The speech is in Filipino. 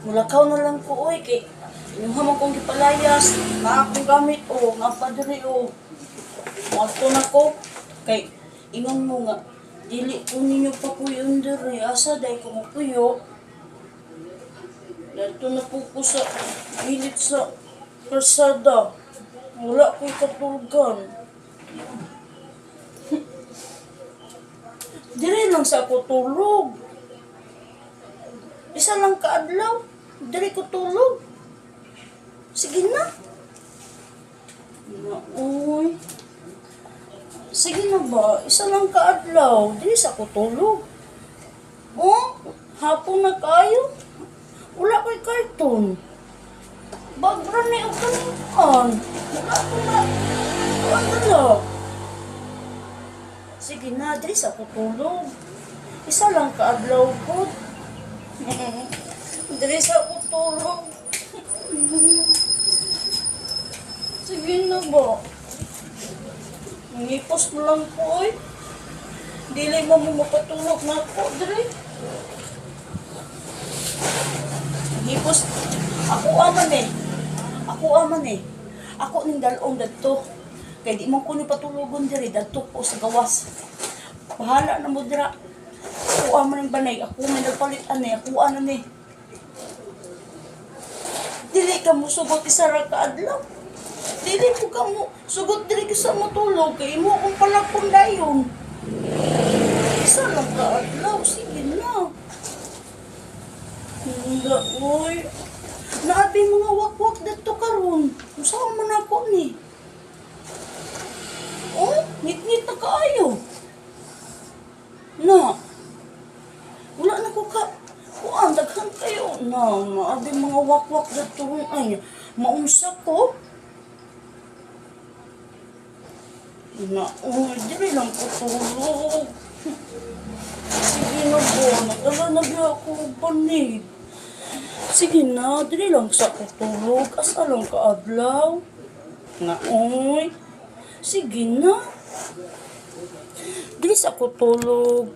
Mulakaw na lang ko, oy, kay yung hamang kong gipalayas, na akong gamit, o, nga padre, o. Mato na ko, kay ingon mo nga, dili ko ninyo pa puyo diri, asa day ko mapuyo. Dito na po ko sa hilit sa kalsada. Wala ko'y katulgan. Diri lang sa ako tulog. Isa lang kaadlaw. Diri ko tulog. Sige na. Uy. Sige na ba? Isa lang kaadlaw. Diri sa ako tulog. Oh, hapon na kayo. Wala ko'y karton. Bagra ni o kanian. Wala ko na. Ano na? Sige na, diri sa ako tulog. Isa lang kaadlaw ko. Diri sa ako tulog. Sige na ba? Ngipos mo lang po eh. Dili mo mapatulog na ako, diri. Ngipos. Ako aman eh. Ako ning dalong dadto. Kaya di man ko ni patulogon diri, dadto ko sa gawas. Bahala na mo dira. Ako aman ng banay, ako may nagpalitan eh, ako ano eh. Dili ka mo sugot isa ra ka adlaw. Dili po ka mo sugot diri ka sa matulog, kay mo akong palakon dayon. Isa lang ka adlaw, sige na. Hunda, oy. Naabi mga wakwak dito karon. Usawa man ako ni. Oh, ngit-ngit na kaayo. Na. Wala na ko ka. Kuan, daghan kayo. Na, naabi mga wakwak dito ron ay. Maunsa ko. Na, oh, dili lang ko tulog. Sige na po, nagdala na biya ako panig. Sige na, dili lang sa kutulog. Asa lang kaadlaw. Na, oy. Sige na. Dili sa kutulog.